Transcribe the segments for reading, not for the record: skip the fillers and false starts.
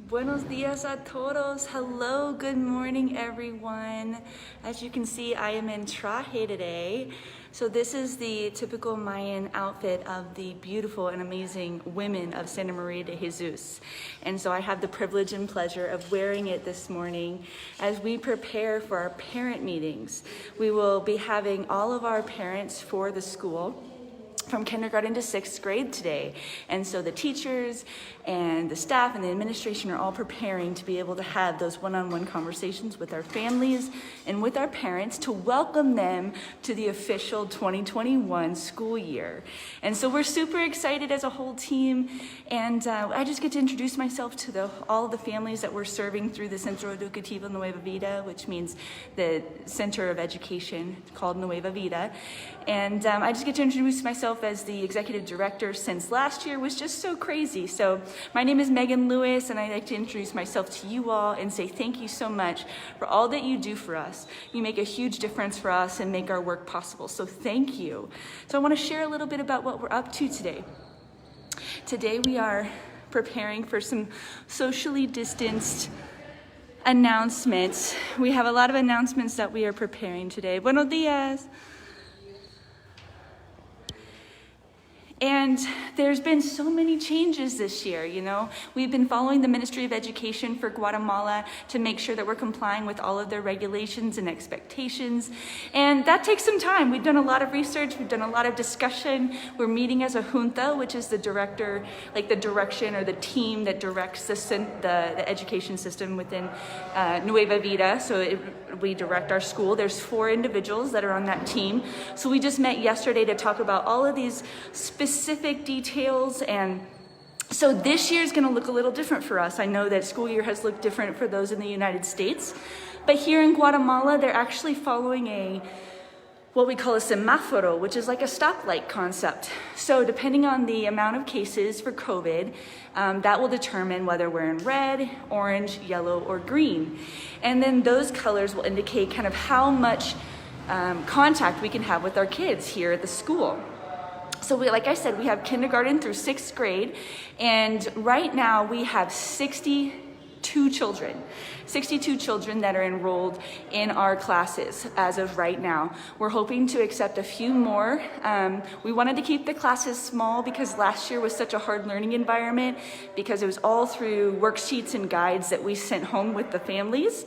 Buenos dias a todos. Hello, good morning, everyone. As you can see, I am in traje today. So this is the typical Mayan outfit of the beautiful and amazing women of Santa Maria de Jesus. And so I have the privilege and pleasure of wearing it this morning as we prepare for our parent meetings. We will be having all of our parents for the school from kindergarten to 6th grade today. And so the teachers and the staff and the administration are all preparing to be able to have those one-on-one conversations with our families and with our parents to welcome them to the official 2021 school year. And so we're super excited as a whole team. And I just get to introduce myself to all of the families that we're serving through the Centro Educativo Nueva Vida, which means the Center of Education called Nueva Vida. And I just get to introduce myself as the executive director since last year was just so crazy. So my name is Megan Lewis, and I'd like to introduce myself to you all and say thank you so much for all that you do for us. You make a huge difference for us and make our work possible. So thank you. So I want to share a little bit about what we're up to today. Today we are preparing for some socially distanced announcements. We have a lot of announcements that we are preparing today. Buenos dias. And there's been so many changes this year, you know. We've been following the Ministry of Education for Guatemala to make sure that we're complying with all of their regulations and expectations. And that takes some time. We've done a lot of research, we've done a lot of discussion. We're meeting as a junta, which is the director, like the direction or the team that directs the education system within Nueva Vida. So we direct our school. There's 4 individuals that are on that team. So we just met yesterday to talk about all of these specific details, and so this year is going to look a little different for us. I know that school year has looked different for those in the United States, but here in Guatemala they're actually following what we call a semáforo, which is like a stoplight concept. So depending on the amount of cases for COVID, that will determine whether we're in red, orange, yellow, or green. And then those colors will indicate kind of how much contact we can have with our kids here at the school. So like I said, we have kindergarten through 6th grade, and right now we have 62 children that are enrolled in our classes as of right now. We're hoping to accept a few more. We wanted to keep the classes small because last year was such a hard learning environment because it was all through worksheets and guides that we sent home with the families.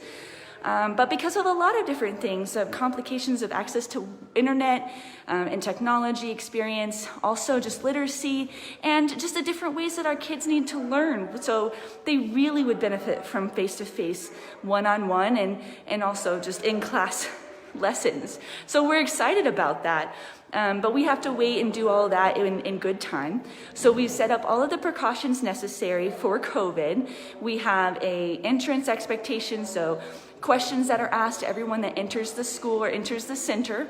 But because of a lot of different things, complications of access to internet and technology experience, also just literacy, and just the different ways that our kids need to learn. So they really would benefit from face-to-face, one-on-one, and also just in-class lessons. So we're excited about that. But we have to wait and do all that in good time. So we've set up all of the precautions necessary for COVID. We have a entrance expectation, so questions that are asked to everyone that enters the school or enters the center.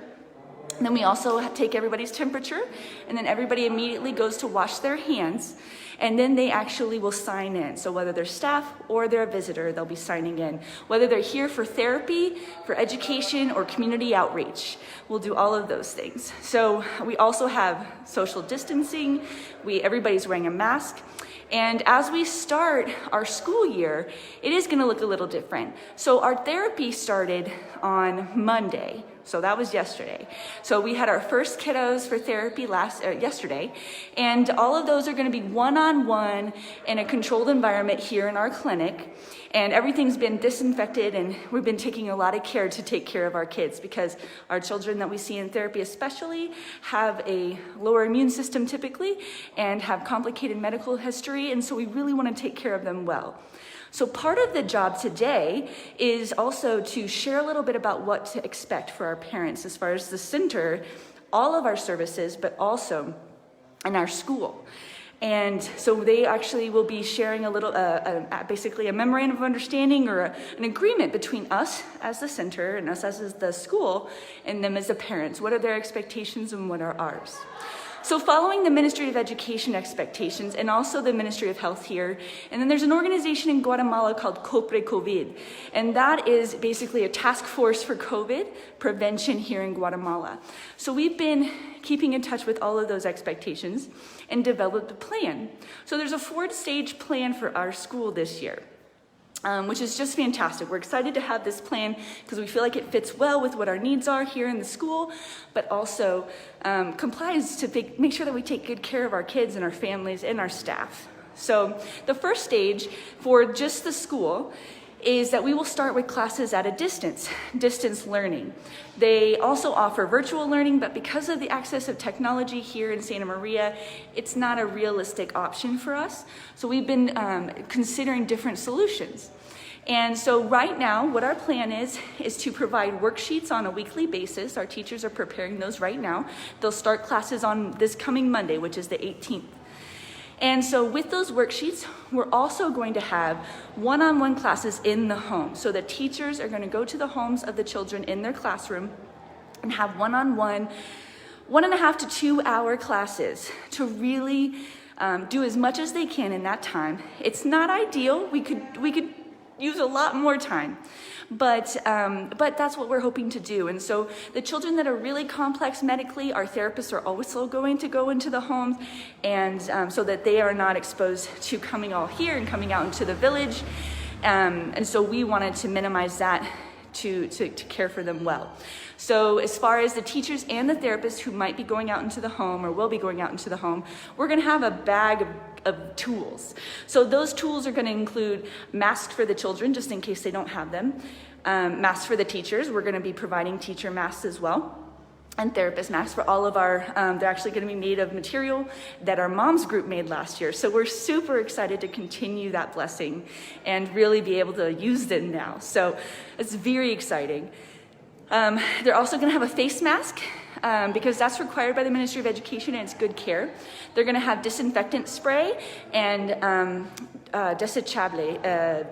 And then we also take everybody's temperature, and then everybody immediately goes to wash their hands, and then they actually will sign in. So whether they're staff or they're a visitor, they'll be signing in. Whether they're here for therapy, for education, or community outreach, we'll do all of those things. So we also have social distancing. Everybody's wearing a mask. And as we start our school year, it is going to look a little different. So our therapy started on Monday. So that was yesterday. So we had our first kiddos for therapy yesterday, and all of those are going to be one-on-one in a controlled environment here in our clinic. And everything's been disinfected, and we've been taking a lot of care to take care of our kids because our children that we see in therapy especially have a lower immune system typically and have complicated medical history, and so we really want to take care of them well. So part of the job today is also to share a little bit about what to expect for our parents as far as the center, all of our services, but also in our school. And so they actually will be sharing a little, basically a memorandum of understanding or an agreement between us as the center and us as the school and them as the parents. What are their expectations and what are ours? So following the Ministry of Education expectations and also the Ministry of Health here, and then there's an organization in Guatemala called Copre COVID, and that is basically a task force for COVID prevention here in Guatemala. So we've been keeping in touch with all of those expectations and developed a plan. So there's a 4-stage plan for our school this year. Which is just fantastic. We're excited to have this plan because we feel like it fits well with what our needs are here in the school, but also complies to make sure that we take good care of our kids and our families and our staff. So the first stage for just the school is that we will start with classes at a distance learning. They also offer virtual learning, but because of the access of technology here in Santa Maria, it's not a realistic option for us. So we've been considering different solutions. And so right now, what our plan is to provide worksheets on a weekly basis. Our teachers are preparing those right now. They'll start classes on this coming Monday, which is the 18th. And so with those worksheets, we're also going to have one-on-one classes in the home. So the teachers are going to go to the homes of the children in their classroom and have one-on-one, 1.5 to 2 hour classes to really do as much as they can in that time. It's not ideal. We could use a lot more time. But that's what we're hoping to do. And so the children that are really complex medically, our therapists are also going to go into the homes, and so that they are not exposed to coming all here and coming out into the village. And so we wanted to minimize that to care for them well. So as far as the teachers and the therapists who might be going out into the home or will be going out into the home, we're going to have a bag of tools. So those tools are going to include masks for the children, just in case they don't have them. Masks for the teachers. We're going to be providing teacher masks as well. And therapist masks for all of our, they're actually going to be made of material that our moms group made last year. So we're super excited to continue that blessing and really be able to use them now. So it's very exciting. They're also going to have a face mask because that's required by the Ministry of Education and it's good care. They're going to have disinfectant spray and desechable,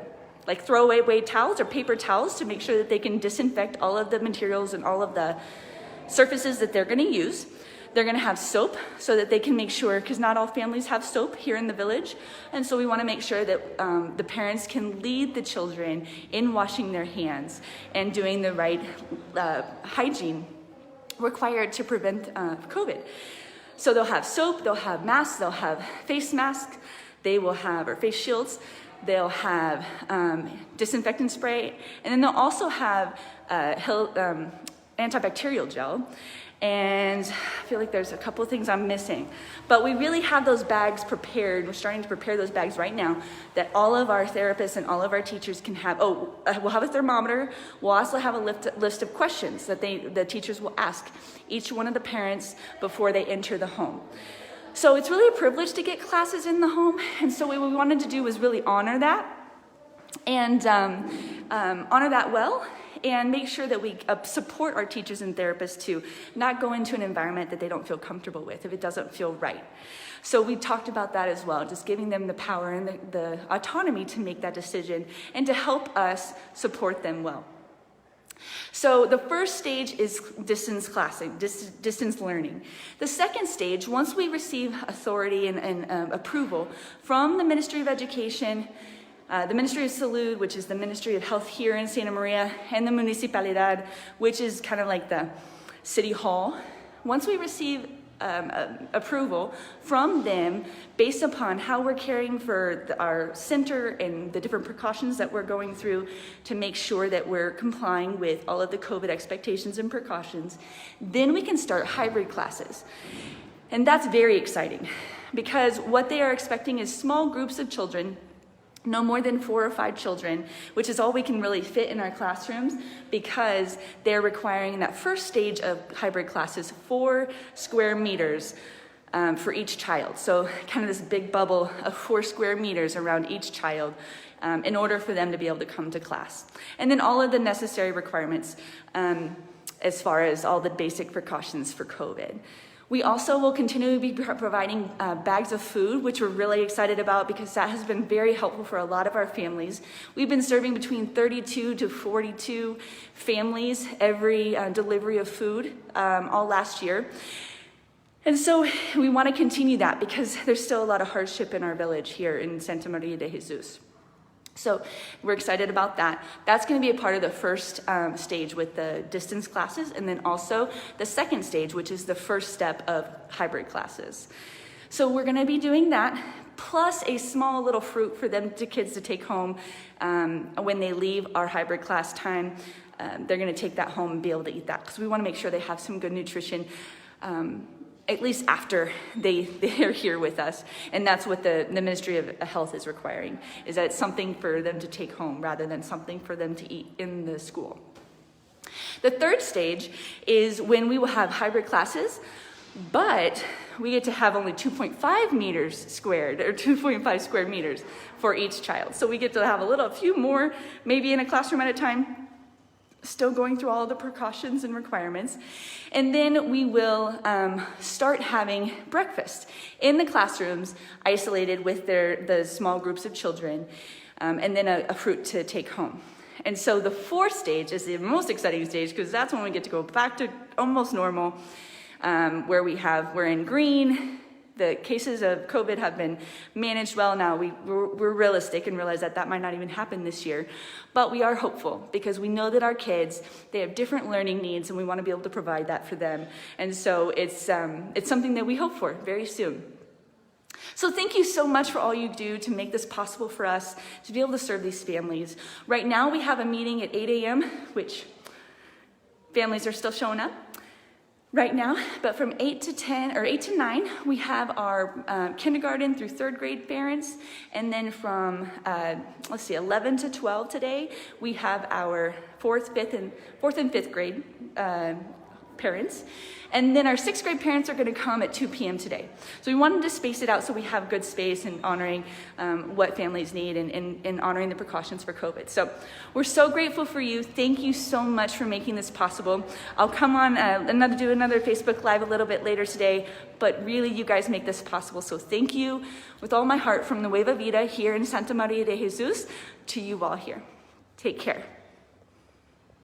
like throwaway towels or paper towels to make sure that they can disinfect all of the materials and all of the surfaces that they're going to use. They're going to have soap so that they can make sure, because not all families have soap here in the village, and so we want to make sure that the parents can lead the children in washing their hands and doing the right hygiene required to prevent COVID. So they'll have soap, they'll have masks, they'll have face masks, they will have, or face shields, they'll have disinfectant spray, and then they'll also have antibacterial gel. And I feel like there's a couple of things I'm missing. But we really have those bags prepared. We're starting to prepare those bags right now that all of our therapists and all of our teachers can have. We'll have a thermometer. We'll also have a list of questions that the teachers will ask each one of the parents before they enter the home. So it's really a privilege to get classes in the home. And so what we wanted to do was really honor that and honor that well. And make sure that we support our teachers and therapists to not go into an environment that they don't feel comfortable with if it doesn't feel right. So we talked about that as well, just giving them the power and the autonomy to make that decision and to help us support them well. So the first stage is distance learning. The second stage, once we receive authority and approval from the Ministry of Education, the Ministry of Salud, which is the Ministry of Health here in Santa Maria, and the Municipalidad, which is kind of like the city hall. Once we receive approval from them based upon how we're caring for our center and the different precautions that we're going through to make sure that we're complying with all of the COVID expectations and precautions, then we can start hybrid classes. And that's very exciting because what they are expecting is small groups of children, no more than 4 or 5 children, which is all we can really fit in our classrooms because they're requiring that first stage of hybrid classes 4 square meters for each child. So kind of this big bubble of 4 square meters around each child in order for them to be able to come to class. And then all of the necessary requirements as far as all the basic precautions for COVID. We also will continue to be providing bags of food, which we're really excited about because that has been very helpful for a lot of our families. We've been serving between 32 to 42 families every delivery of food all last year. And so we want to continue that because there's still a lot of hardship in our village here in Santa Maria de Jesus. So we're excited about that. That's going to be a part of the first stage with the distance classes, and then also the second stage, which is the first step of hybrid classes. So we're going to be doing that, plus a small little fruit for them, to kids to take home when they leave our hybrid class time. They're going to take that home and be able to eat that, because we want to make sure they have some good nutrition at least after they're here with us. And that's what the Ministry of Health is requiring, is that it's something for them to take home rather than something for them to eat in the school. The third stage is when we will have hybrid classes, but we get to have only 2.5 meters squared, or 2.5 square meters for each child. So we get to have a few more, maybe in a classroom at a time, still going through all the precautions and requirements. And then we will start having breakfast in the classrooms, isolated with the small groups of children, and then a fruit to take home. And so the fourth stage is the most exciting stage, because that's when we get to go back to almost normal, where we're in green. The cases of COVID have been managed well now. We're realistic and realize that might not even happen this year. But we are hopeful, because we know that our kids, they have different learning needs, and we want to be able to provide that for them. And so it's something that we hope for very soon. So thank you so much for all you do to make this possible for us to be able to serve these families. Right now we have a meeting at 8 a.m., which families are still showing up right now, but from 8 to 9, we have our kindergarten through 3rd grade parents, and then from 11 to 12 today, we have our 4th and 5th grade parents, and then our 6th grade parents are going to come at 2 p.m. today. So we wanted to space it out so we have good space and honoring what families need and honoring the precautions for COVID. So we're so grateful for you. Thank you so much for making this possible. I'll come on do another Facebook Live a little bit later today, but really you guys make this possible. So thank you with all my heart from the Nueva Vida here in Santa Maria de Jesus to you all here. Take care.